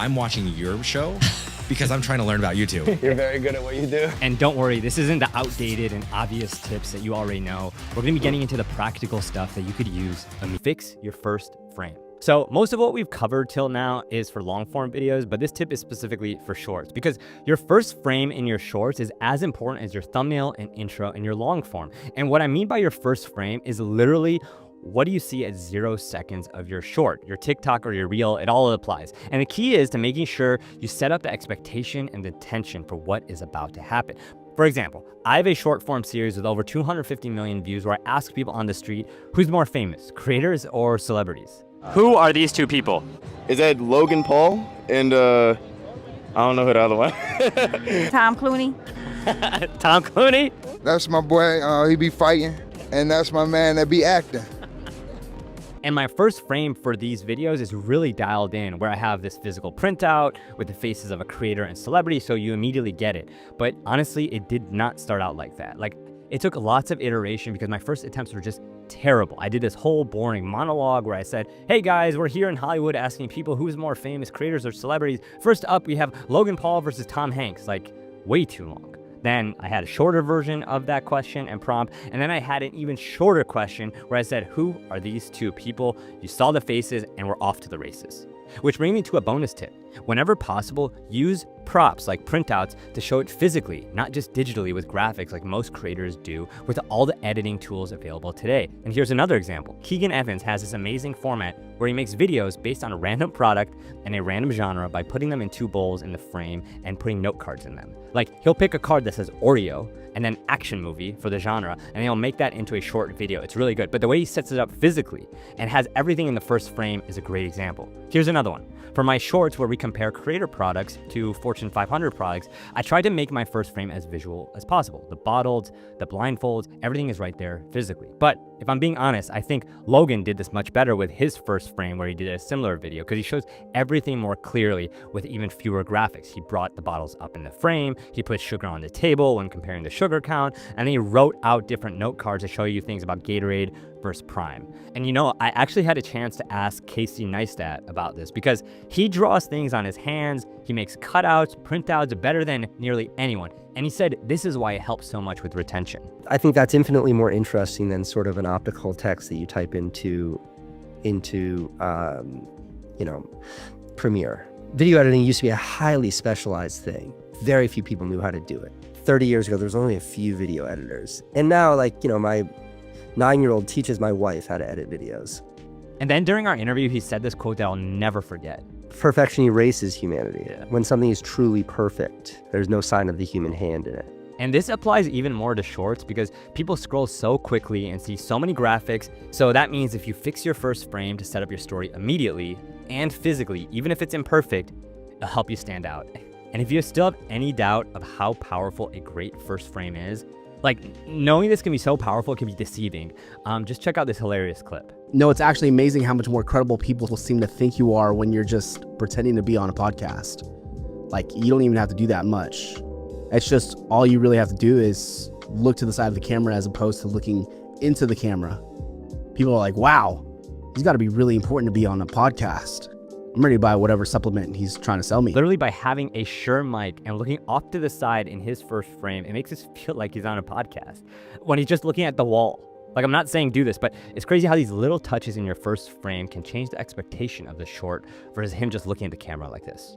I'm watching your show because I'm trying to learn about YouTube. You're very good at what you do. And don't worry, this isn't the outdated and obvious tips that you already know. We're gonna be getting into the practical stuff that you could use to fix your first frame. So most of what we've covered till now is for long form videos, but this tip is specifically for shorts because your first frame in your shorts is as important as your thumbnail and intro in your long form. And what I mean by your first frame is literally what do you see at 0 seconds of your short, your TikTok or your reel, it all applies. And the key is to making sure you set up the expectation and the tension for what is about to happen. For example, I have a short form series with over 250 million views where I ask people on the street, who's more famous, creators or celebrities? Who are these two people? Is that Logan Paul and I don't know who the other one. Tom Clooney. Tom Clooney? That's my boy, he be fighting, and that's my man that be acting. And my first frame for these videos is really dialed in where I have this physical printout with the faces of a creator and celebrity, so you immediately get it. But honestly, it did not start out like that. Like, it took lots of iteration because my first attempts were just terrible. I did this whole boring monologue where I said, hey guys, we're here in Hollywood asking people who's more famous, creators or celebrities. First up, we have Logan Paul versus Tom Hanks, like way too long. Then I had a shorter version of that question and prompt, and then I had an even shorter question where I said, who are these two people? You saw the faces and we're off to the races. Which brings me to a bonus tip. Whenever possible, use props like printouts to show it physically, not just digitally with graphics like most creators do with all the editing tools available today. And here's another example. Keegan Evans has this amazing format where he makes videos based on a random product and a random genre by putting them in 2 bowls in the frame and putting note cards in them. Like, he'll pick a card that says Oreo and then action movie for the genre, and he'll make that into a short video. It's really good. But the way he sets it up physically and has everything in the first frame is a great example. Here's another one. For my shorts where we compare creator products to Fortune 500 products, I tried to make my first frame as visual as possible. The bottles, the blindfolds, everything is right there physically. But if I'm being honest, I think Logan did this much better with his first frame where he did a similar video because he shows everything more clearly with even fewer graphics. He brought the bottles up in the frame, he put sugar on the table when comparing the sugar count, and then he wrote out different note cards to show you things about Gatorade versus Prime. And you know, I actually had a chance to ask Casey Neistat about this because he draws things on his hands, he makes cutouts, printouts better than nearly anyone. And he said this is why it helps so much with retention. I think that's infinitely more interesting than sort of an optical text that you type into Premiere. Video editing used to be a highly specialized thing. Very few people knew how to do it. 30 years ago, there was only a few video editors. And now, like, my 9-year-old teaches my wife how to edit videos. And then during our interview, he said this quote that I'll never forget. Perfection erases humanity. Yeah. When something is truly perfect, there's no sign of the human hand in it. And this applies even more to shorts because people scroll so quickly and see so many graphics. So that means if you fix your first frame to set up your story immediately and physically, even if it's imperfect, it'll help you stand out. And if you still have any doubt of how powerful a great first frame is, like, knowing this can be so powerful, it can be deceiving. Just check out this hilarious clip. No, it's actually amazing how much more credible people will seem to think you are when you're just pretending to be on a podcast. Like, you don't even have to do that much. It's just all you really have to do is look to the side of the camera as opposed to looking into the camera. People are like, wow, he's got to be really important to be on a podcast. I'm ready to buy whatever supplement he's trying to sell me. Literally by having a sure mic and looking off to the side in his first frame, it makes us feel like he's on a podcast when he's just looking at the wall. Like, I'm not saying do this, but it's crazy how these little touches in your first frame can change the expectation of the short versus him just looking at the camera like this.